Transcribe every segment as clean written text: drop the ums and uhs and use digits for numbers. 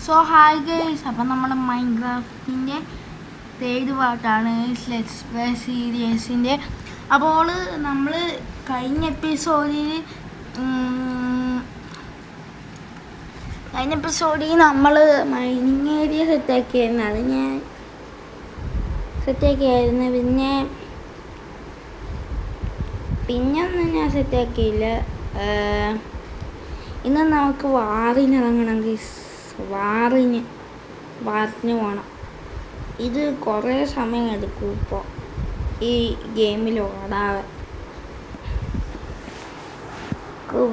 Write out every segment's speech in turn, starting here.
So hi guys, അപ്പം നമ്മുടെ മൈൻക്രാഫ്റ്റിൻ്റെ third പാർട്ടാണ് ലെറ്റ്സ് പ്ലേ സീരീസിൻ്റെ. അപ്പോൾ നമ്മൾ കഴിഞ്ഞ എപ്പിസോഡിൽ നമ്മൾ മൈനിങ് ഏരിയ സെറ്റാക്കിയായിരുന്നു. അത് ഞാൻ സെറ്റാക്കിയായിരുന്നു. പിന്നെ ഒന്നും ഞാൻ സെറ്റാക്കിയില്ല. ഇന്ന് നമുക്ക് വാറിനിറങ്ങണം ഗൈസ്. വാറിന് പോകണം. ഇത് കുറേ സമയം എടുക്കും ഇപ്പോൾ ഈ ഗെയിമിൽ ഓടാൻ.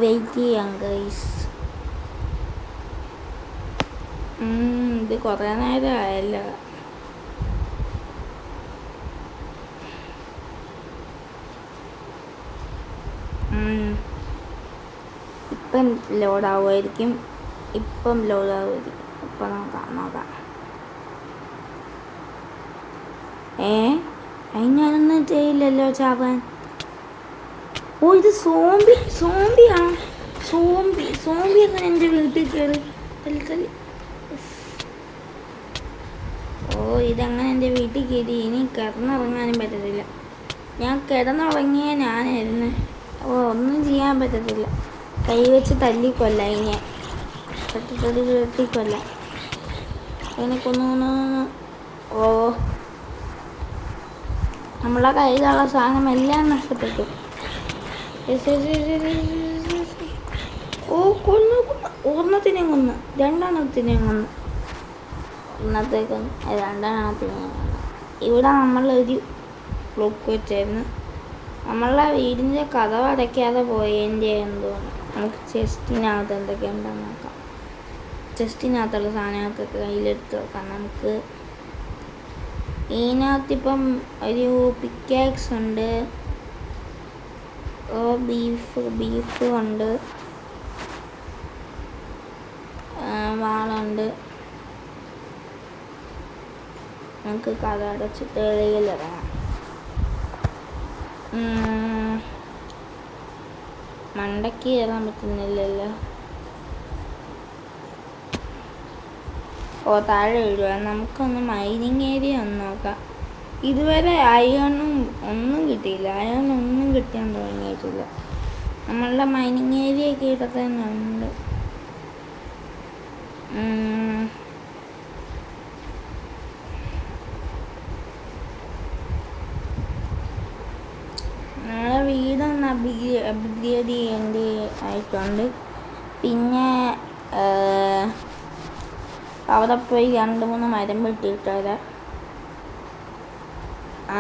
വെയിറ്റ് ചെയ്യാം ഗൈസ്. ഇത് കുറേ നേരം ആയല്ലോ. ഇപ്പം ലോഡാവുമായിരിക്കും. ഇപ്പം നോക്കാം. അതിനൊന്നും ചെയ്യില്ലല്ലോ ചാവാൻ. ഓ, ഇത് സോംബിയാണ്. സോംബി അങ്ങനെ എൻ്റെ വീട്ടിൽ കയറി തല്ലി. ഇതങ്ങനെ എൻ്റെ വീട്ടിൽ കയറി. ഇനി കിടന്നിറങ്ങാനും പറ്റത്തില്ല. ഞാൻ കിടന്നുറങ്ങിയ ഞാനായിരുന്നു. ഒന്നും ചെയ്യാൻ പറ്റത്തില്ല. കൈ വെച്ച് തല്ലിക്കൊല്ല. അതിനെ കെട്ടിക്കൊല്ല. അതിനെ കൊന്നു. നമ്മളെ കയ്യിലുള്ള സാധനം എല്ലാം നഷ്ടപ്പെട്ടു. കൊന്നു. ഒരെണ്ണത്തിനെയും കൊന്നു. രണ്ടെണ്ണത്തിനെയും കൊന്നു. രണ്ടെണ്ണത്തിനെയും കൊന്നു. ഇവിടെ നമ്മളൊരു ക്ലോക്ക് വെച്ചായിരുന്നു. നമ്മളെ വീടിൻ്റെ കതവ് അടയ്ക്കാതെ പോയതിൻ്റെ എന്തോന്ന്. നമുക്ക് ചെസ്റ്റിനകത്ത് എന്തൊക്കെയുണ്ടെന്ന് നോക്കാം. ചെസ്റ്റിനകത്തുള്ള സാധനങ്ങളൊക്കെ കയ്യിലെടുത്ത് വെക്കാം നമുക്ക്. ഇതിനകത്തിപ്പം ഒരു പിക്കാക്സ് ഉണ്ട്. ബീഫ് ഉണ്ട്. വാളുണ്ട്. നമുക്ക് കഥ അടച്ചിട്ട് വെളിയിലിറങ്ങാം. മണ്ടയ്ക്ക് കയറാൻ പറ്റുന്നില്ലല്ലോ. താഴെ വീഴുക. നമുക്കൊന്ന് മൈനിങ് ഏരിയ ഒന്ന് നോക്കാം. ഇതുവരെ അയണും ഒന്നും കിട്ടിയില്ല. അയണൊന്നും കിട്ടാൻ തുടങ്ങിയിട്ടില്ല. നമ്മളുടെ മൈനിങ് ഏരിയ ഒക്കെ ഇവിടെ തന്നെ ഉണ്ട്. നമ്മളെ വീടൊന്ന് അപ്ഗ്രേഡ് ചെയ്യേണ്ടി ആയിട്ടുണ്ട്. പിന്നെ അവിടെ പോയി 2-3 മരം വെട്ടിയിട്ട് വരാം.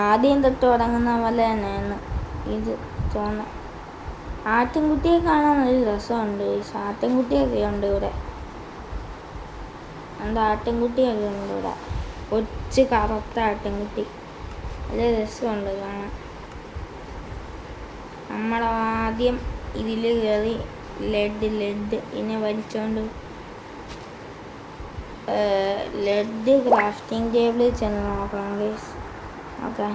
ആദ്യം തൊട്ട് തുടങ്ങുന്ന പോലെ തന്നെയാണ് ഇത് തോന്നുന്നത്. ആട്ടിൻകുട്ടിയെ കാണാൻ നല്ല രസമുണ്ട്. ആട്ടിൻകുട്ടിയൊക്കെ ഉണ്ട് ഇവിടെ. ആട്ടിൻകുട്ടിയൊക്കെ ഉണ്ട് ഇവിടെ. കൊച്ചു കറുത്ത ആട്ടിൻകുട്ടി. നല്ല രസമുണ്ട് കാണാൻ. നമ്മളാദ്യം ഇതിൽ കയറി ലെഡ് ഇതിനെ വലിച്ചോണ്ട് ലെഡ് ക്രാഫ്റ്റിംഗ് ടേബിളിൽ ചെന്ന് നോക്കണം ഗൈസ്. ഓക്കെ,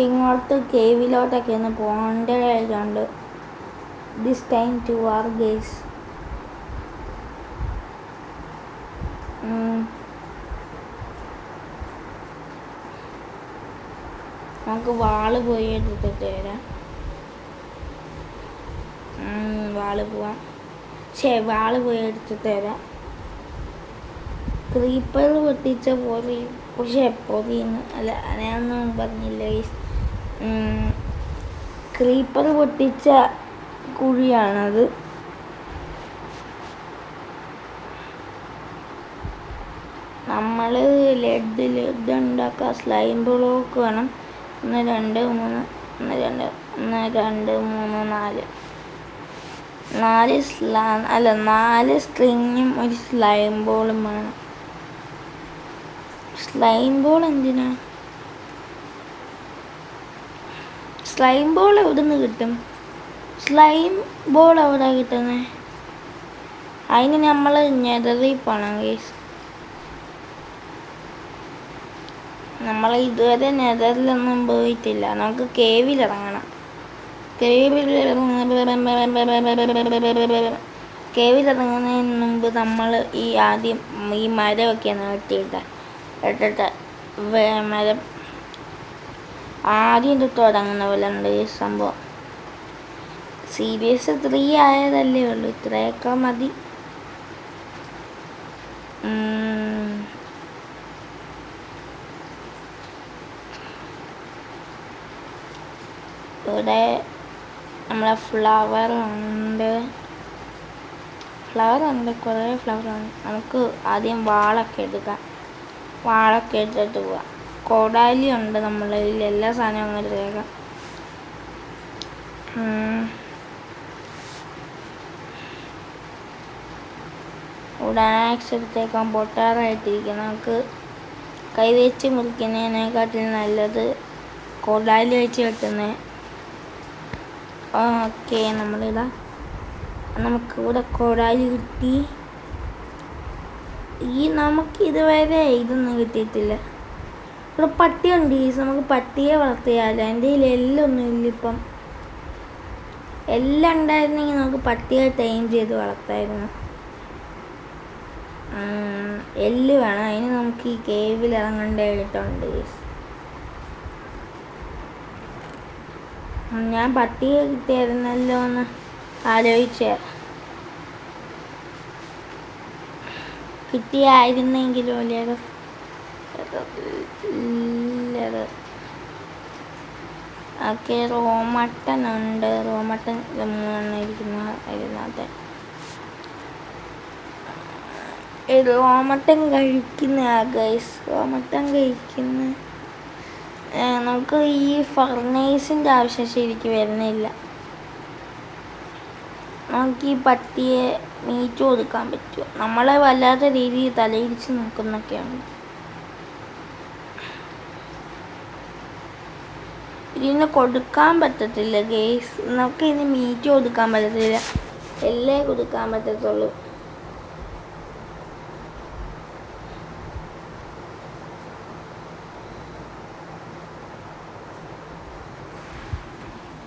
ഇങ്ങോട്ട് കേവിലോട്ടൊക്കെ ഒന്ന് പോകേണ്ടതായിട്ടുണ്ട്. This time to war guys. നമുക്ക് വാള് പോയി എടുത്തിട്ട് വരാം. വാള് പോയി എടുത്തിട്ട് വരാം. ക്രീപ്പർ പൊട്ടിച്ച പൊറിന്ന് അല്ല, ഞാനൊന്നും പറഞ്ഞില്ല. ക്രീപ്പർ പൊട്ടിച്ച കുഴിയാണത്. നമ്മൾ ലെഡ് ഉണ്ടാക്കുക. സ്ലൈം ബ്ലോക്ക് വേണം. 1 2 3 4 സ്ട്രിങ്ങും ഒരു സ്ലൈം ബോളും വേണം. സ്ലൈം ബോൾ എന്തിനാ? സ്ലൈം ബോൾ എവിടെ നിന്ന് കിട്ടും? സ്ലൈം ബോൾ എവിടെ കിട്ടുന്നത്? അതിന് നമ്മൾ നെതറിൽ പോകണം ഗൈസ്. നമ്മൾ ഇതുവരെ നെതറിലൊന്നും പോയിട്ടില്ല. നമുക്ക് കേവിലിറങ്ങണം. കേവിലിറങ്ങുന്നതിന് മുമ്പ് നമ്മൾ ആദ്യം ഈ മരമൊക്കെയാണ് ഇട്ടിട്ട് മരം ആദ്യം തൊട്ട് തുടങ്ങുന്ന പോലെ ഉണ്ട് ഈ സംഭവം. സീരീസ് 3 ആയതല്ലേ ഉള്ളൂ, ഇത്രയൊക്കെ മതി. ഇവിടെ നമ്മളെ ഫ്ലവർ ഉണ്ട്, കുറേ ഫ്ലവറുണ്ട്. നമുക്ക് ആദ്യം വാളൊക്കെ എടുക്കാം, വാളൊക്കെ എടുത്തിട്ട് പോവാം. കോടാലി ഉണ്ട് നമ്മളിൽ, എല്ലാ സാധനവും അങ്ങനെ എടുത്തേക്കാം. ഇവിടെ ആക്സ് എടുത്തേക്കാം, പൊട്ടാറായിട്ടിരിക്കണം. നമുക്ക് കൈവച്ച് മുറിക്കുന്നതിനെക്കാട്ടിൽ നല്ലത് കോടാലി വെച്ച് വെട്ടുന്നത്. ഓക്കെ, നമുക്കിവിടെ കോടാലി കിട്ടി. നമുക്ക് ഇതുവരെ ഇതൊന്നും കിട്ടിയിട്ടില്ല. ഇവിടെ പട്ടിയുണ്ട്, നമുക്ക് പട്ടിയെ വളർത്തിയാലോ. എൻ്റെ കയ്യിൽ എല്ലൊന്നും ഇല്ല ഇപ്പം. എല്ലാം ഉണ്ടായിരുന്നെങ്കിൽ നമുക്ക് പട്ടിയെ ടൈം ചെയ്ത് വളർത്തായിരുന്നു. എല്ല് വേണം, അതിന് നമുക്ക് ഈ കേവിൽ ഇറങ്ങേണ്ടതായിട്ടുണ്ട്. ഞാൻ പട്ടിയെ കിട്ടിയായിരുന്നല്ലോ എന്ന് ആലോചിച്ച, കിട്ടിയായിരുന്നെങ്കിലും അല്ലേ. ഓക്കെ, റോമട്ടൻ ഉണ്ട്. റോമട്ടൻ 3 ഇരിക്കുന്ന അതിനകത്ത്. റോമട്ടൻ കഴിക്കുന്ന ഗൈസ്, റോമട്ടൻ കഴിക്കുന്ന നമുക്ക് ഈ ഫർണേസിൻ്റെ ആവശ്യം ശരിക്കും വരുന്നില്ല. നമുക്ക് ഈ പട്ടിയെ മീറ്റ് കൊടുക്കാൻ പറ്റുമോ? നമ്മളെ വല്ലാത്ത രീതിയിൽ തലയിടിച്ച് നോക്കുന്നൊക്കെയാണ്. ഇതിന് കൊടുക്കാൻ പറ്റത്തില്ല ഗൈസ്, നമുക്ക് ഇതിന് മീറ്റ് കൊടുക്കാൻ പറ്റത്തില്ല, എല്ലേ കൊടുക്കാൻ പറ്റത്തുള്ളൂ.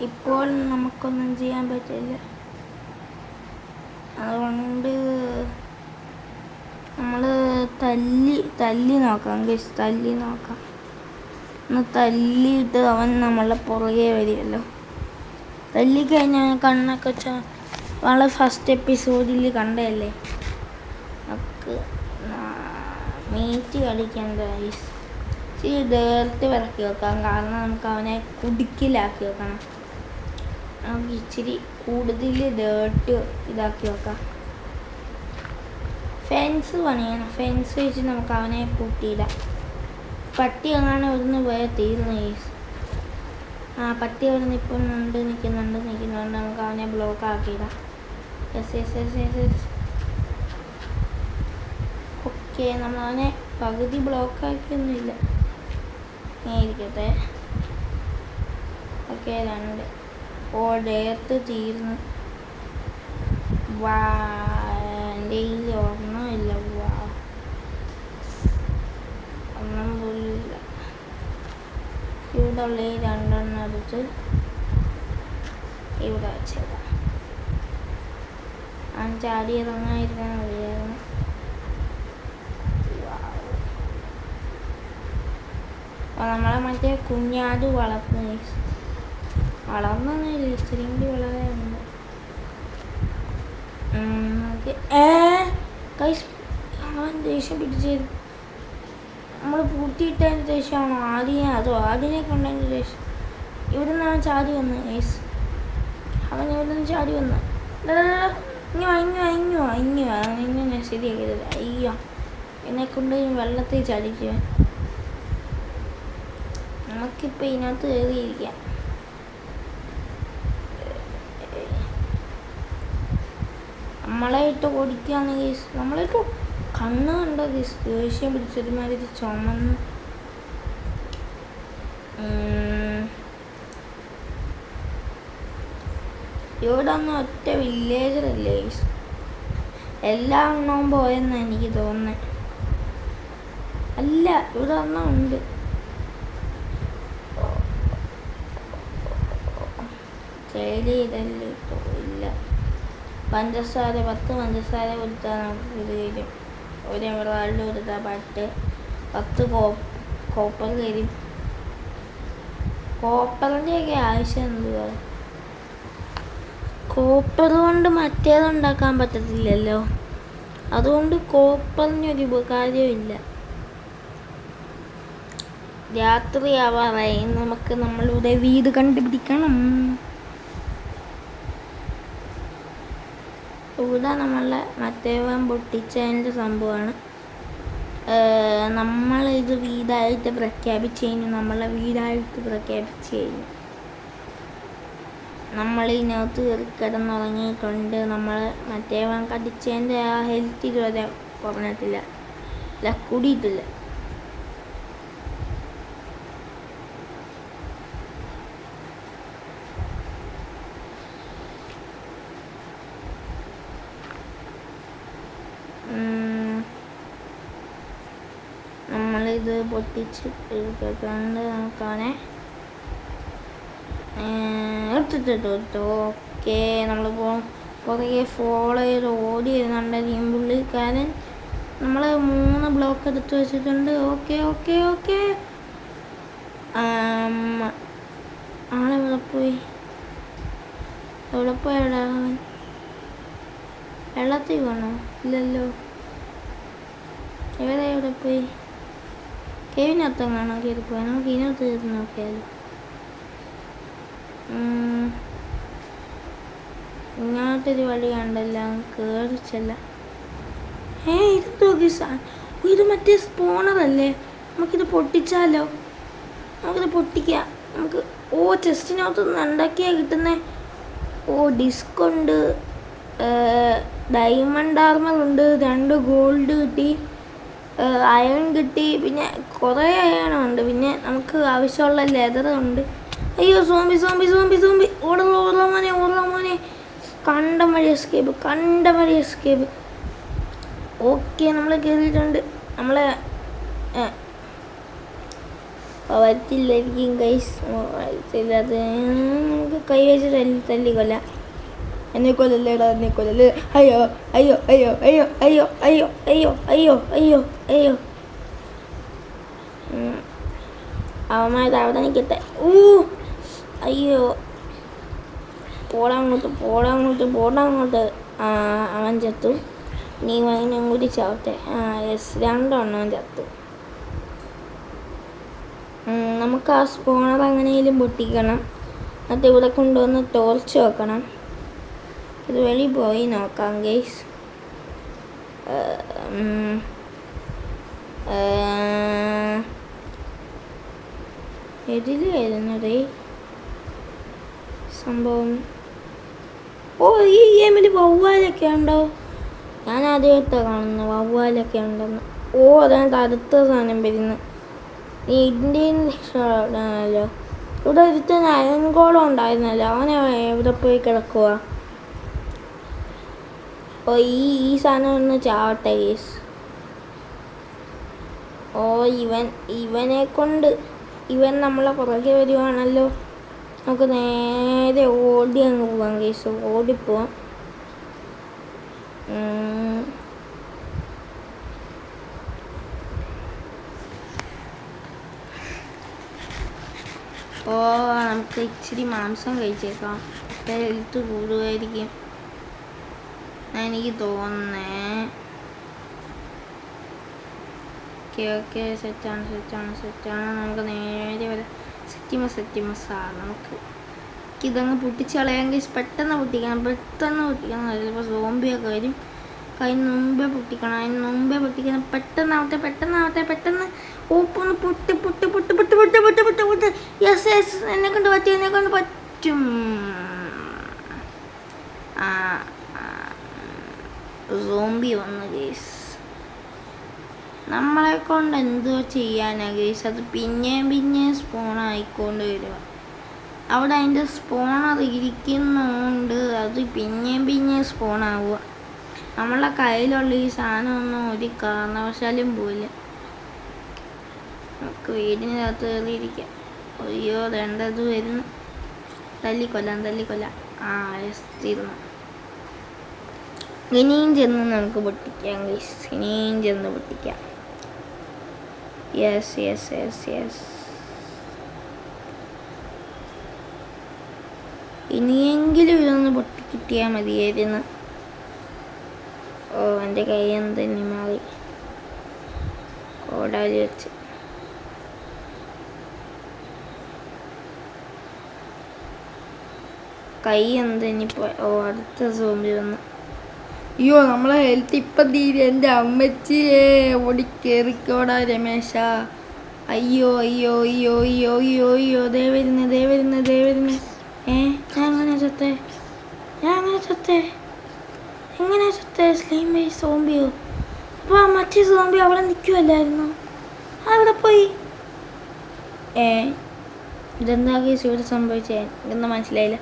ഇപ്പോൾ നമുക്കൊന്നും ചെയ്യാൻ പറ്റില്ല, അതുകൊണ്ട് നമ്മൾ തല്ലി നോക്കാം ഗൈസ്, തല്ലി നോക്കാം. ഒന്ന് തല്ലിയിട്ട് അവൻ നമ്മളെ പുറകെ വരുമല്ലോ. തല്ലിക്കഴിഞ്ഞാൽ കണ്ണൊക്കെ വെച്ചാൽ നമ്മളെ ഫസ്റ്റ് എപ്പിസോഡിൽ കണ്ടതല്ലേ. നമുക്ക് മീറ്റ് കളിക്കേണ്ട ഗൈസ്. ഇച്ചിരി ഡേർട്ട് വിറക്കി വെക്കാം, കാരണം നമുക്ക് അവനെ കുടുക്കിലാക്കി വെക്കണം. നമുക്ക് ഇച്ചിരി കൂടുതൽ ഡേർട്ട് ഇതാക്കി വെക്കാം. ഫെൻസ് പണിയണം, ഫെൻസ് വെച്ച് നമുക്ക് അവനെ പൂട്ടിയിടാം. പട്ടി എങ്ങാനും ഇവിടുന്ന് പോയാൽ തീർന്നു ഗൈസ്. പട്ടി അവിടെ നിൽക്കുന്നുണ്ട്. നമുക്ക് അവനെ ബ്ലോക്ക് ആക്കിയിടാം. ഓക്കെ, നമ്മളവനെ പകുതി ബ്ലോക്ക് ആക്കിയൊന്നുമില്ല, ഇരിക്കട്ടെ. ഓക്കെ, 2. ഡേർട്ട് തീർന്നു. എൻ്റെ കയ്യിൽ ഒരെണ്ണമില്ല. ഒന്നും പോലില്ല. ഇവിടെ ഉള്ള 2 എടുത്ത് ഇവിടെ വെച്ചേക്കാം. ചാടി ഇറങ്ങാതിരുന്നാൽ മതിയായിരുന്നു. നമ്മളെ മറ്റേ കുഞ്ഞാട് വളർന്നൊന്നുമില്ല, ഇച്ചിരി കൂടി വളരെ ഉണ്ട്. അവൻ ദേഷ്യം പിടിച്ചത് നമ്മൾ പൂട്ടിയിട്ടതിന് ദേഷ്യമാണോ ആടിനെ കൊണ്ടതിന് ദേഷ്യം? ഇവിടുന്ന് അവൻ ചാടി വന്ന് ഗൈസ്, അവൻ ഇവിടുന്ന് ചാടി വന്ന് ഇങ്ങനെ ശരിയാക്കിയത്. അയ്യോ, എന്നെ കൊണ്ട് വെള്ളത്തിൽ ചാടിക്കുക. നമുക്കിപ്പോൾ ഇതിനകത്ത് കയറിയിരിക്കാം. നമ്മളെ ഇട്ട് ഓടിക്കുകയാണ് ഗൈസ്. നമ്മളിട്ട് കണ്ണ് കണ്ടോ ഗൈസ്, ദേഷ്യം പിടിച്ചൊരുമാതിരി ചുമന്ന്. ഇവിടെ ഒന്നും ഒറ്റ വില്ലേജറല്ലേ ഗൈസ്, എല്ലാ എണ്ണവും പോയെന്നാണ് എനിക്ക് തോന്നുന്നത്. അല്ല, ഇവിടെ ഒന്നും ഉണ്ട്. ഫെയിൽ ചെയ്തല്ലോ ഇല്ല. പഞ്ചസാര 10 പഞ്ചസാര കൊടുത്താൽ നമുക്ക് ഇത് തരും. ഒരു എമറാൾഡ് കൊടുത്താൽ 10 കോപ്പർ തരും. കോപ്പറിൻ്റെയൊക്കെ ആവശ്യം എന്തുവാ? കോപ്പർ കൊണ്ട് മറ്റേതുണ്ടാക്കാൻ പറ്റത്തില്ലല്ലോ, അതുകൊണ്ട് കോപ്പറിനൊരു ഉപകാരമില്ല. രാത്രിയാവാറായി, നമുക്ക് നമ്മളുടെ വീട് കണ്ടുപിടിക്കണം. ഇവിടെ നമ്മളെ മറ്റേവൻ പൊട്ടിച്ചതിൻ്റെ സംഭവമാണ്. നമ്മളിത് വീടായിട്ട് പ്രഖ്യാപിച്ചു കഴിഞ്ഞു. നമ്മളെ വീടായിട്ട് പ്രഖ്യാപിച്ചു കഴിഞ്ഞു. നമ്മളിതിനകത്ത് കയറി കിടന്നുറങ്ങിയിട്ടുണ്ട്. നമ്മൾ മറ്റേവൻ കടിച്ചതിൻ്റെ ആ ഹെൽത്ത് ഇതുവരെ കുറഞ്ഞിട്ടില്ല, അല്ല കൂടിയിട്ടില്ല. നമ്മളിത് പൊട്ടിച്ച് എടുത്തിട്ടുണ്ട്. നമുക്കാണെ എടുത്തിട്ട് ഓക്കെ. നമ്മൾ പുറകെ ഫോളോ ചെയ്ത് ഓടി വരുന്നുണ്ടെങ്കിൽ പുള്ളിക്കാരൻ നമ്മൾ 3 ബ്ലോക്ക് എടുത്ത് വെച്ചിട്ടുണ്ട്. Okay okay okay. ആളെവിടെ പോയി? എവിടെ പോയടാ അവൻ? വെള്ളത്തിൽ പോണോ? ഇല്ലല്ലോ. എവിടെ പോയി? കേവിനകത്തും കാണാൻ കയറിപ്പോയി. നമുക്ക് ഇതിനകത്ത് കയറി നോക്കിയാലോ. ഇങ്ങോട്ടൊരു വഴി കണ്ടല്ല, കയറിച്ചല്ല. ഇത് നോക്കി, ഇത് മറ്റേ സ്പോണറല്ലേ? നമുക്കിത് പൊട്ടിച്ചാലോ? നമുക്കിത് പൊട്ടിക്കാം. നമുക്ക് ചെസ്റ്റിനകത്ത് നിന്ന് ഉണ്ടാക്കിയാൽ കിട്ടുന്നേ. ഡിസ്ക് ഉണ്ട്, ഡയമണ്ട് ആർമർ ഉണ്ട്, 2 ഗോൾഡ് കിട്ടി, അയൺ കിട്ടി, പിന്നെ കുറേ അയണുണ്ട്, പിന്നെ നമുക്ക് ആവശ്യമുള്ള ലെതർ ഉണ്ട്. അയ്യോ സോംബി സോംബി സോംബി സോംബി! ഓടല മോനെ! കണ്ടം വഴി എസ്കേപ്പ്. ഓക്കെ, നമ്മൾ കയറിയിട്ടുണ്ട്. നമ്മളെ വരത്തില്ലായിരിക്കും ഗൈസ്, വരത്തില്ലാതെ നമുക്ക് കൈ വെച്ച് തല്ലിക്കൊല്ലാം. എന്നെ കൊല്ലല്ലേടാ, എന്നെ കൊല്ലല്ലേ! അയ്യോ അയ്യോ അയ്യോ അയ്യോ അയ്യോ അയ്യോ അയ്യോ അയ്യോ അയ്യോ അയ്യോ. അവന്മാർ അവിടെ നിൽക്കട്ടെ. അയ്യോ, പോടാങ്ങോട്ട്. അവൻ ചത്തു. നീ വൈനും കൂടി ചാവട്ടെ. യെസ്, 2 എണ്ണം ചത്തു. നമുക്ക് ആ സ്പോണർ എങ്ങനെയും പൊട്ടിക്കണം. എന്നിട്ട് ഇവിടെ കൊണ്ടുവന്ന് ടോർച്ച് വെക്കണം. ഇത് വെളി പോയി നോക്കാം ഗൈസ്. ഇതിലായിരുന്നതേ സംഭവം. ഈ ഗെയിമിൽ വവ്വാലൊക്കെ ഉണ്ടോ? ഞാൻ ആദ്യമായിട്ടാണ് കാണുന്നത് വവ്വാലൊക്കെ ഉണ്ടെന്ന്. അതാണ് അടുത്ത സാധനം വരുന്നത്. ഇതിൻ്റെ ആണല്ലോ. ഇവിടെ ഒരുത്തൻ അയൺ ഗോളം ഉണ്ടായിരുന്നല്ലോ, അവനെ എവിടെ പോയി കിടക്കുക? ഈ സാധനം ഒന്ന് ചാവട്ടെ ഗേസ്. ഇവൻ നമ്മളെ പുറകെ വരുവാണല്ലോ. നമുക്ക് നേരെ ഓടി അങ്ങ് പോവാം ഗേസ്, ഓടിപ്പോവാം. നമുക്ക് ഇച്ചിരി മാംസം കഴിച്ചേക്കാം. ഹെൽത്ത് കൂടുമായിരിക്കും എനിക്ക് തോന്നുന്നേ. ഓക്കെ സെറ്റാണ്. നമുക്ക് നേരെ വരെ സെറ്റിമസാണ്. നമുക്ക് ഇതങ്ങ് പൊട്ടിച്ച് കളയാമെങ്കിൽ പെട്ടെന്ന് പൊട്ടിക്കണം. ചിലപ്പോൾ സോംബിയൊക്കെ വരും. അതിന് മുമ്പേ പൊട്ടിക്കണം. പെട്ടെന്ന് ഓപ്പൊന്ന് പൊട്ട്. യെസ് എന്നെ കൊണ്ട് പറ്റും. സോംബി വന്നു ഗേസ്. നമ്മളെ കൊണ്ട് എന്തോ ചെയ്യാനാ ഗേസ്? അത് പിന്നെയും സ്പോൺ ആയിക്കൊണ്ട് വരിക. അവിടെ അതിൻ്റെ സ്പോണർ ഇരിക്കുന്നതുകൊണ്ട് അത് പിന്നെയും സ്പോൺ ആവുക. നമ്മളെ കയ്യിലുള്ള ഈ സാധനമൊന്നും ഒരു കാരണവശാലും പോയില്ല. നമുക്ക് വീടിനകത്ത് കയറിയിരിക്കാം. അയ്യോ, വേണ്ടത് വരുന്നു. തല്ലിക്കൊല്ലാം. ആ യെസ് തീർന്നു. ഇനിയും ചെന്ന് നമുക്ക് പൊട്ടിക്കാം ഗൈസ്, ഇനിയും ചെന്ന് പൊട്ടിക്കാം. യെസ്. ഇനിയെങ്കിലും ഇതൊന്ന് പൊട്ടിക്കിട്ടിയാൽ മതിയായിരുന്നു. ഓ എൻ്റെ കൈയൊന്ന് തന്നെ മാറി കോടാലി വെച്ച്. കൈ ഒന്ന് തന്നിപ്പോയി. ഓ അടുത്ത സോംബി വന്നു. അയ്യോ നമ്മളെ ഹെൽത്ത് ഇപ്പം തീരെ. എൻ്റെ അമ്മച്ചിയെ ഓടിക്കേറിക്കോടാ രമേശ. അയ്യോ ദേ വരുന്നു. ഞാൻ അങ്ങനെ ചത്തേ എങ്ങനെ ചത്തേ? സ്ലീം ബേസ് സോംബിയോ? അപ്പോൾ ആ മറ്റേ സോംബി അവിടെ നിൽക്കുമല്ലായിരുന്നു, അവിടെ പോയി. ഇതെന്താ കേസ് ഇവിടെ സംഭവിച്ചേ? ഇതൊന്നും മനസ്സിലായില്ല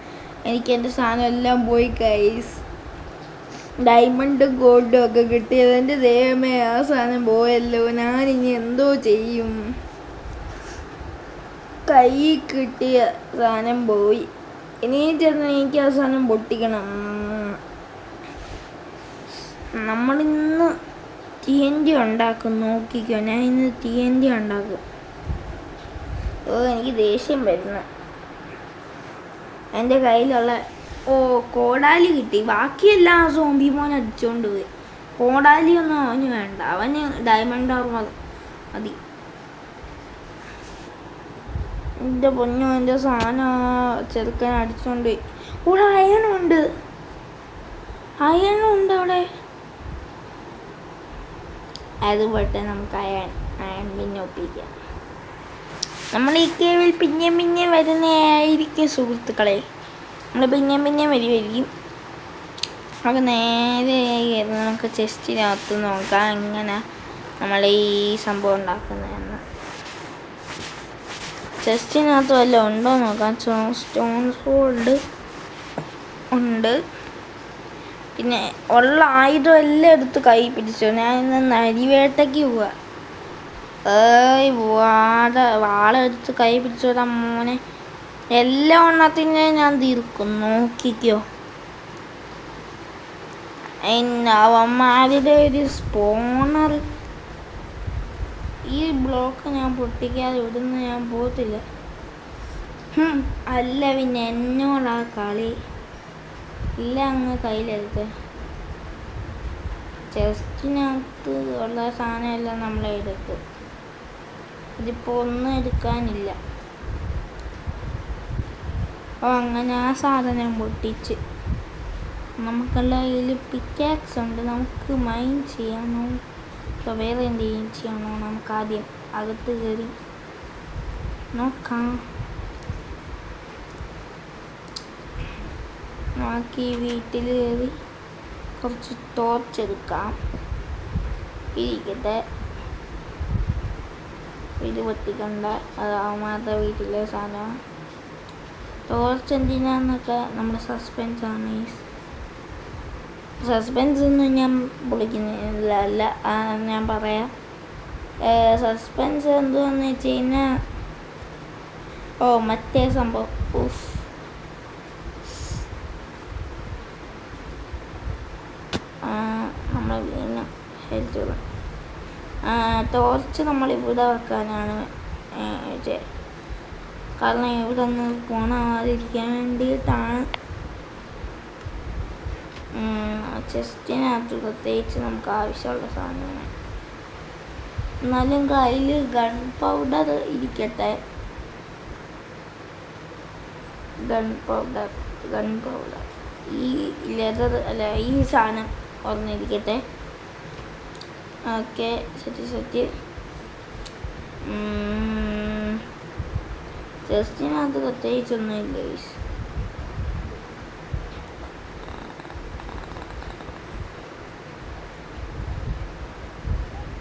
എനിക്ക്. എൻ്റെ സാധനം എല്ലാം പോയി ഗൈസ്. ഡയമണ്ടും ഗോൾഡും ഒക്കെ കിട്ടിയത്. എൻ്റെ ദൈവമേ, ആ സാധനം പോയല്ലോ. ഞാനിനി എന്തോ ചെയ്യും? കൈ കിട്ടിയ സാധനം പോയി. ഇനിയും ചെന്ന് എനിക്ക് ആ സാധനം പൊട്ടിക്കണം. നമ്മളിന്ന് TNT ഉണ്ടാക്കും, നോക്കിക്കോ. ഞാൻ ഇന്ന് TNT ഉണ്ടാക്കും. എനിക്ക് ദേഷ്യം വരുന്നു. എൻ്റെ കയ്യിലുള്ള കോടാലി കിട്ടി. ബാക്കിയെല്ലാം സോംബി മോൻ അടിച്ചുകൊണ്ട് പോയി. കോടാലിയൊന്നും അവന് വേണ്ട, അവന് ഡയമണ്ട് ആർമർ മതി. എൻ്റെ പൊന്നോ, എൻ്റെ സാധനം ചെറുക്കൻ അടിച്ചുകൊണ്ട് പോയി. ഇവിടെ അയണുണ്ട് അവിടെ. അത് പോട്ടെ, നമുക്ക് അയൺ പിന്നെ ഒപ്പിക്കാം. നമ്മൾ ഈ കേവിൽ പിന്നെ വരുന്നതായിരിക്കും സുഹൃത്തുക്കളെ. നമ്മൾ പിന്നെ വരുമായിരിക്കും. നമുക്ക് നേരെ നമുക്ക് ചെസ്റ്റിനകത്ത് നോക്കാം എങ്ങനെ നമ്മൾ ഈ സംഭവം ഉണ്ടാക്കുന്നതെന്ന്. ചെസ്റ്റിനകത്ത് വല്ലതും ഉണ്ടോ നോക്കാം. സ്റ്റോൺ സോൾഡ് ഉണ്ട്. പിന്നെ ഉള്ള ആയുധം എല്ലാം എടുത്ത് കൈ പിടിച്ചു. ഞാൻ ഇന്ന് നരിവേട്ടയ്ക്ക് പോവാ. വാളെടുത്ത് കൈ പിടിച്ചോടാ മോനെ. എല്ലാം എണ്ണത്തിനെ ഞാൻ തീർക്കും, നോക്കിക്കോ. അവന്മാരുടെ ഒരു സ്പോണർ. ഈ ബ്ലോക്ക് ഞാൻ പൊട്ടിക്കാതെ ഇവിടുന്ന് ഞാൻ പോകത്തില്ല. അല്ല പിന്നെ എന്നോടാ കളി. ഇല്ല അങ്ങ് കയ്യിലെടുത്ത്. ചെസ്റ്റിനകത്ത് ഉള്ള സാധനമെല്ലാം നമ്മളെടുത്ത്. ഇതിപ്പോൾ ഒന്നും എടുക്കാനില്ല. അങ്ങനെ ആ സാധനം പൊട്ടിച്ച് നമുക്കുള്ള കയ്യിൽ പിക്കാക്സ് ഉണ്ട്. നമുക്ക് മൈൻ ചെയ്യണോ ഇപ്പോൾ വേറെ എന്തെങ്കിലും ചെയ്യണോ? നമുക്ക് ആദ്യം അകത്ത് കയറി നോക്കാം. നമുക്ക് ഈ വീട്ടിൽ കയറി കുറച്ച് ടോർച്ച് എടുക്കാം. ഇരിക്കട്ടെ, ഇത് പൊട്ടിക്കണ്ട, അത് അവന്മാരുടെ വീട്ടിലെ സാധനമാണ്. ടോർച്ച് എന്തിനാന്നൊക്കെ നമ്മുടെ സസ്പെൻസാണ്. സസ്പെൻസ് ഒന്നും ഞാൻ പൊളിക്കുന്നില്ല, ഞാൻ പറയാം. സസ്പെൻസ് എന്തുവാന്ന് വെച്ച് കഴിഞ്ഞാൽ മറ്റേ സംഭവം. നമ്മൾ വീണ്ടും ഹെൽത്ത് ടോർച്ച് നമ്മളിവിടെ വെക്കാനാണ്. കാരണം ഇവിടെ ഒന്ന് പോണാതിരിക്കാൻ വേണ്ടിയിട്ടാണ്. ചെസ്റ്റിനകത്ത് പ്രത്യേകിച്ച് നമുക്ക് ആവശ്യമുള്ള സാധനമാണ്. എന്നാലും കയ്യിൽ ഗൺ പൗഡർ ഇരിക്കട്ടെ. ഗൺ പൗഡർ ഈ ലെതർ അല്ല, ഈ സാധനം ഓർമ്മിരിക്കട്ടെ. Okay, set. ചെസ്റ്റിനകത്ത് പ്രത്യേകിച്ചൊന്നും ഇല്ല.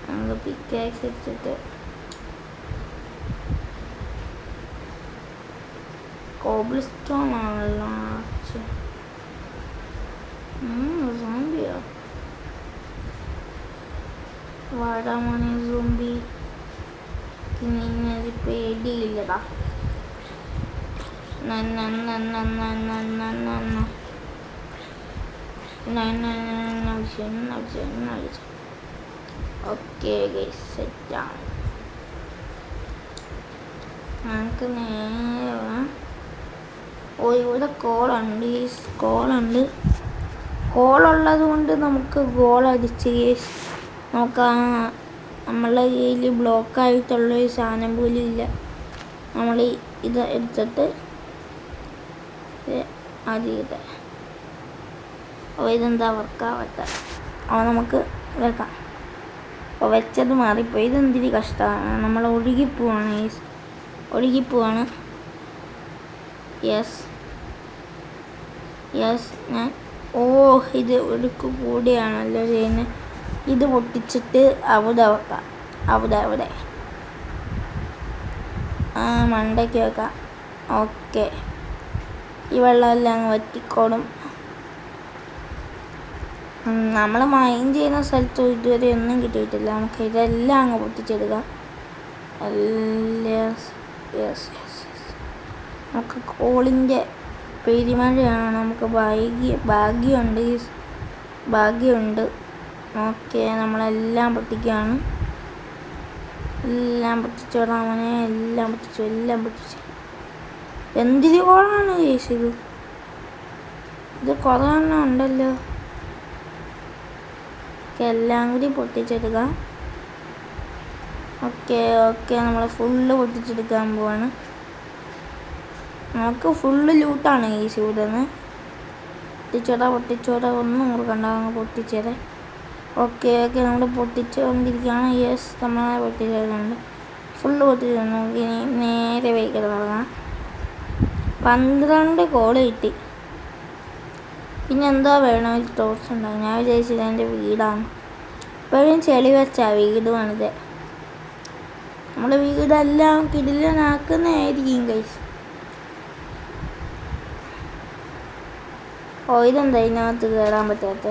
നമുക്ക് പിക്കാക്സ് വെച്ചിട്ട് കോബിൾ സ്റ്റോൺ ആണല്ലോ. സോംബിയോ? വാടാമോനെ സോംബി. പിന്നെ പേടിയില്ലടാ. ഓക്കെ ഗൈസ്, സെറ്റാണ്. നമുക്ക് നേരെ ഇവിടെ കോളുണ്ട്. കോളുള്ളത് കൊണ്ട് നമുക്ക് ഗോൾ അടിച്ച് ഗൈസ്. നമുക്ക് നമ്മളെ കയ്യിൽ ബ്ലോക്കായിട്ടുള്ളൊരു സാധനം പോലും ഇല്ല. നമ്മൾ ഇത് എടുത്തിട്ട് ആദ്യം ഇതെന്താ വർക്കാവട്ടെ, നമുക്ക് വെക്കാം. അപ്പോൾ വെച്ചത് മാറിപ്പോയി. ഇതെന്തിരി കഷ്ടമാണ്. നമ്മൾ ഒഴുകിപ്പോവാണ്. യെസ് ഞാൻ ഇത് ഒഴുക്ക് കൂടിയാണല്ലോ ചെയ്യുന്നത്. ഇത് പൊട്ടിച്ചിട്ട് അവിടെ വെക്കാം. അവിടെ മണ്ടയ്ക്ക് വെക്കാം. ഓക്കെ, ഈ വെള്ളമെല്ലാം അങ്ങ് വറ്റിക്കോളും. നമ്മൾ മൈൻഡ് ചെയ്യുന്ന സ്ഥലത്ത് ഇതുവരെ ഒന്നും കിട്ടിയിട്ടില്ല. നമുക്ക് ഇതെല്ലാം അങ്ങ് പൊട്ടിച്ചെടുക്കാം. യെസ് നമുക്ക് കോളിൻ്റെ പെരുമഴയാണ്. നമുക്ക് ഭാഗ്യമുണ്ട്. ഓക്കെ, നമ്മളെല്ലാം പൊട്ടിക്കുകയാണ്. എല്ലാം പൊട്ടിച്ചോളാം അവനെ. എല്ലാം പൊട്ടിച്ചു. എന്തിരി കോളാണ് ചേച്ചി ഇത് കുറേ എണ്ണം ഉണ്ടല്ലോ. എല്ലാം കൂടി പൊട്ടിച്ചെടുക്കാം. ഓക്കെ നമ്മൾ ഫുള്ള് പൊട്ടിച്ചെടുക്കാൻ പോവാണ്. നമുക്ക് ഫുള്ള് ലൂട്ടാണ് ഈ സൂടെന്ന്. പൊട്ടിച്ചോട ഒന്നും കൊടുക്കണ്ട, അങ്ങ് പൊട്ടിച്ചേരെ. ഓക്കെ നമ്മൾ പൊട്ടിച്ചുകൊണ്ടിരിക്കുകയാണ്. യെസ്, നമ്മളെ പൊട്ടിച്ചേരുന്നുണ്ട്. ഫുള്ള് പൊട്ടിച്ചു. നമുക്ക് ഇനി നേരെ വെയിക്കൽ തുടങ്ങാം. 12 കോള് കിട്ടി. പിന്നെ എന്താ വേണം, ഒരു ടോർച്ച് ഉണ്ടാകും. ഞാൻ വിചാരിച്ചത് എൻ്റെ വീടാണ്. ഇപ്പോഴും ചെളി വെച്ചാ വീട് പണിത്. നമ്മുടെ വീടെല്ലാം കിടിലനാക്കുന്നതായിരിക്കും ഗൈസ്. ഇതെന്താ ഇതിനകത്ത് കയറാൻ പറ്റാത്ത?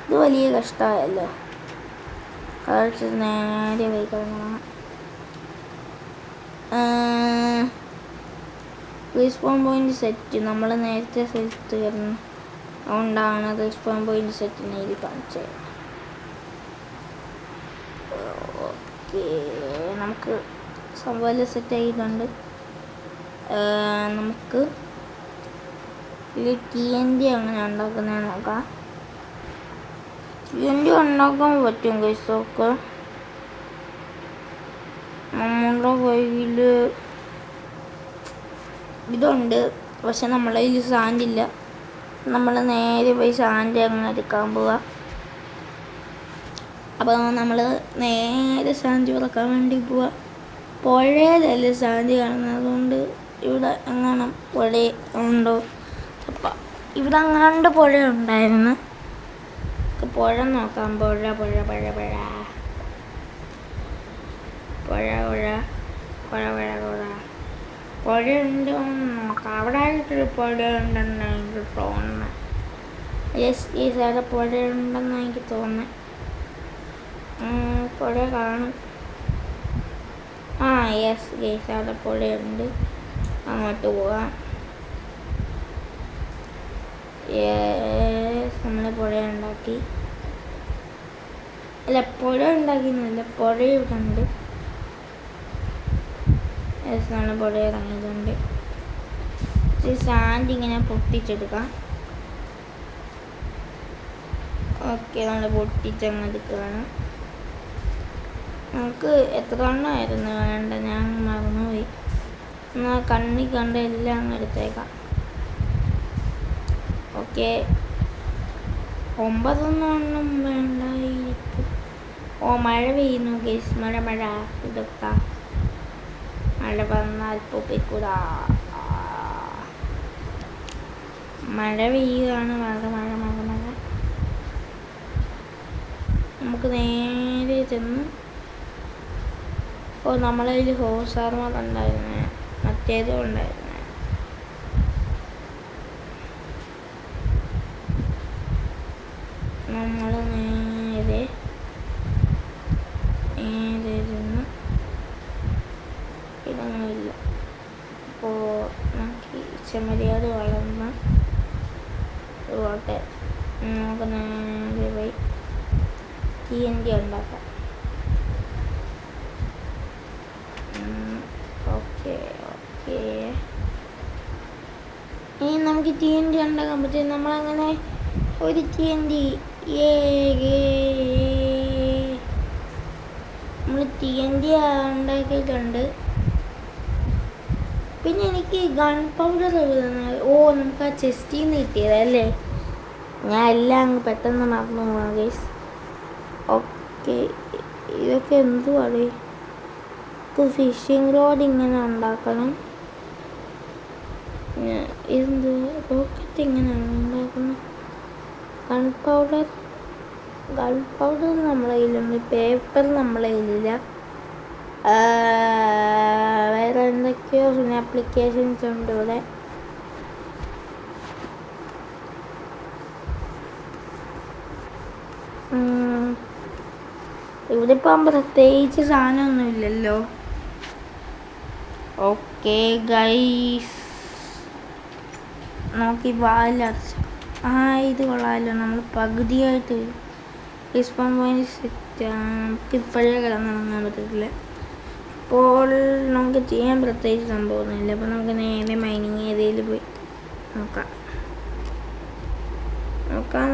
ഇത് വലിയ കഷ്ടമായല്ലോ. കഴിച്ച് നേരെ പോയി കിടങ്ങണം. റീസ്പോൺ പോയിന്റ് സെറ്റ് നമ്മൾ നേരത്തെ സെറ്റ് കയറുന്നു. അതുകൊണ്ടാണ് റീസ്പോൺ പോയിന്റ് സെറ്റിനെ ഇത് കാണിച്ചത്. ഓക്കെ, നമുക്ക് സംഭവം സെറ്റ് ആയിട്ടുണ്ട്. നമുക്ക് ഇത് TNT അങ്ങനെ ഉണ്ടാക്കുന്നത് നോക്കാം. TNT ഉണ്ടാക്കാൻ പറ്റും ഗൈസൊക്കെ. നമ്മുടെ കയ്യിൽ ഇതുണ്ട്, പക്ഷെ നമ്മളെ കയ്യിൽ സാൻഡില്ല. നമ്മൾ നേരെ പോയി സാൻഡ് അങ്ങനെ എടുക്കാൻ പോവുക. അപ്പോൾ നമ്മൾ നേരെ സാൻഡ് ഇറക്കാൻ വേണ്ടി പോവുക. പുഴയിലല്ലേ സാൻഡ് കാണുന്നത്, അതുകൊണ്ട് ഇവിടെ എങ്ങനെ പുഴ ഉണ്ടോ? അപ്പം ഇവിടെ അങ്ങാണ്ട് പുഴ ഉണ്ടായിരുന്നു. പുഴ നോക്കാം. പുഴ ഉണ്ടോ നോക്കാം. അവിടെ ആയിട്ടൊരു പുഴ ഉണ്ടെന്ന് എനിക്ക് തോന്നുന്നത്. യെസ് അവിടെ പുഴ ഉണ്ടെന്ന് എനിക്ക് തോന്നുന്നത്. പുഴ കാണും. യെസ് അവിടെ പുഴയുണ്ട്. അങ്ങോട്ട് പോവാം. നമ്മൾ പുഴ ഉണ്ടാക്കി. പുഴ ഉണ്ടാക്കിയെന്നല്ല, പുഴ ഇവിടെ ഉണ്ട്. നമ്മൾ പുഴ ഇറങ്ങിയതുണ്ട്. സാൻഡ് ഇങ്ങനെ പൊട്ടിച്ചെടുക്കാം. ഓക്കെ, നമ്മൾ പൊട്ടിച്ചെടുക്കുകയാണ്. നമുക്ക് എത്ര എണ്ണമായിരുന്നു വേണ്ട, ഞാൻ മറന്നുപോയി. എന്നാൽ കണ്ണി കണ്ട എല്ലാം അങ്ങ് എടുത്തേക്കാം. ഓക്കെ, 9 എണ്ണം വേണ്ടായിരിക്കും. മഴ പെയ്യുന്നു ഗൈസ്. മഴ ഇതൊക്കെ മഴ വന്നാൽ പൊപ്പിക്കൂടാ. മഴ പെയ്യുകയാണ്. മഴ നമുക്ക് നേരെ ചെന്ന് നമ്മളെ കയ്യിൽ ഹോസ് ആർമർ ഉണ്ടായിരുന്നേ, മറ്റേതും ഉണ്ടായിരുന്നേ. നമ്മൾ നേരെ ചെന്ന് ഇതൊന്നുമില്ല. അപ്പോൾ ചെമ്മരിയാട് വളർന്ന പോട്ടെ. നമുക്ക് നേരെ പോയി TNT ഉണ്ടാക്കാം. ഓക്കെ ഇനി നമുക്ക് TNT ഉണ്ടാക്കാൻ പറ്റും. നമ്മളങ്ങനെ ഒരു TNT നമ്മൾ TNT ഉണ്ടാക്കിയിട്ടുണ്ട്. പിന്നെ എനിക്ക് ഗൺ പൗഡർ നമുക്ക് ആ ചെസ്റ്റിൽ നിന്ന് കിട്ടിയതല്ലേ. ഞാൻ എല്ലാം അങ്ങ് പെട്ടെന്ന് മറന്നു പോകാം ഗൈസ്. ഓക്കെ ഇതൊക്കെ എന്തുവാണ്? ഫിഷിംഗ് റോഡ് ഇങ്ങനെ ഉണ്ടാക്കണം. ഇതെന്ത് റോക്കറ്റ് ഇങ്ങനെയാണ് ഉണ്ടാക്കുന്നത്? ഗൺ പൗഡർ നമ്മളെ കയ്യിലുണ്ട്. പേപ്പർ നമ്മളെ കയ്യിലില്ല. വേറെ എന്തൊക്കെയോ പിന്നെ ആപ്ലിക്കേഷൻസ് ഉണ്ട് ഇവിടെ. ഇവിടെ ഇപ്പം പ്രത്യേകിച്ച് സാധനമൊന്നും ഇല്ലല്ലോ. ഓക്കെ ഗൈസ് നോക്കി വാലർച്ച ഇത് കൊള്ളാമല്ലോ. നമ്മൾ പകുതിയായിട്ട് റിസ്പോൺ പോയിന്റ് സെറ്റാണ്. നമുക്ക് ഇപ്പോഴേ കിടന്നിറങ്ങാൻ പറ്റത്തില്ല. അപ്പോൾ നമുക്ക് ചെയ്യാൻ പ്രത്യേകിച്ച് സംഭവമൊന്നുമില്ല. അപ്പോൾ നമുക്ക് നേരെ മൈനിങ് ഏരിയയിൽ പോയി നോക്കാം.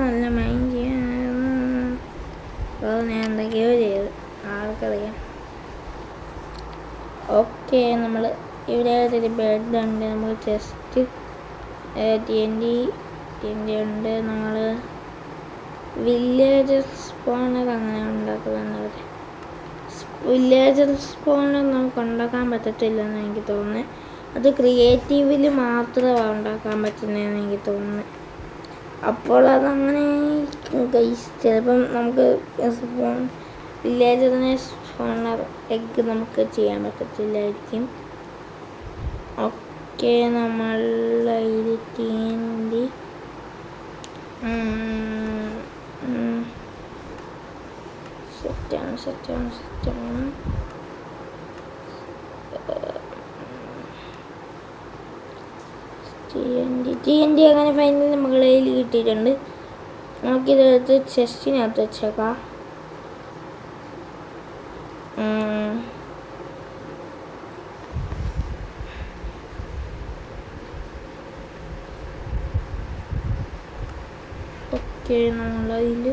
നല്ല മൈൻ ചെയ്യാൻ ഞാൻ എന്തൊക്കെയോ ചെയ്ത് ആർക്കറിയാം. ഓക്കെ നമ്മൾ ഇവിടെ ഒരു ബെഡ് ഉണ്ട്. നമുക്ക് ചെസ്റ്റ് TNT ഉണ്ട്. നമ്മൾ വില്ലേജർ സ്പോണർ അങ്ങനെ ഉണ്ടാക്കുന്നുണ്ട്. അവിടെ വില്ലേജർ സ്പോണർ നമുക്ക് ഉണ്ടാക്കാൻ പറ്റത്തില്ലെന്ന് എനിക്ക് തോന്നുന്നത്. അത് ക്രിയേറ്റീവിൽ മാത്രമാണ് ഉണ്ടാക്കാൻ പറ്റുന്നതെന്ന് എനിക്ക് തോന്നുന്നത്. അപ്പോൾ അതങ്ങനെ ചിലപ്പം നമുക്ക് വില്ലേജറിനെ സ്പോണർ എഗ്ഗ് നമുക്ക് ചെയ്യാൻ പറ്റത്തില്ലായിരിക്കും. ഓക്കെ നമ്മൾ TNT സെറ്റാണ്. TNT അങ്ങനെ ഫൈനലി നമ്മുടെ കയ്യിൽ കിട്ടിയിട്ടുണ്ട്. നമുക്കിതെടുത്ത് ചെസ്റ്റിനകത്ത് വെച്ചേക്കാം. ഓക്കെ നമ്മളതിൽ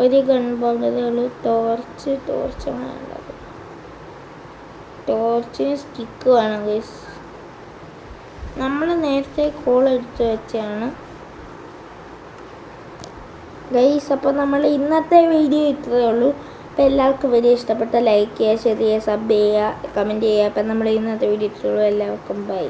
ഒരു ഗൺ പൗഡറുകൾ ടോർച്ച് അങ്ങനെ ഉണ്ടാക്കും. ടോർച്ചിന് സ്റ്റിക്ക് വേണം ഗൈസ്. നമ്മൾ നേരത്തെ കോൾ എടുത്ത് വെച്ചാണ് ഗൈസ്. അപ്പോൾ നമ്മൾ ഇന്നത്തെ വീഡിയോ ഇത്രയേ ഉള്ളൂ. അപ്പോൾ എല്ലാവർക്കും വീഡിയോ ഇഷ്ടപ്പെട്ട ലൈക്ക് ചെയ്യുക, ഷെയർ ചെയ്യുക, സബ് ചെയ്യുക, കമൻറ്റ് ചെയ്യുക. അപ്പം നമ്മൾ ഇന്നത്തെ വീഡിയോ ഇത്രയേ ഉള്ളൂ. എല്ലാവർക്കും ബൈ.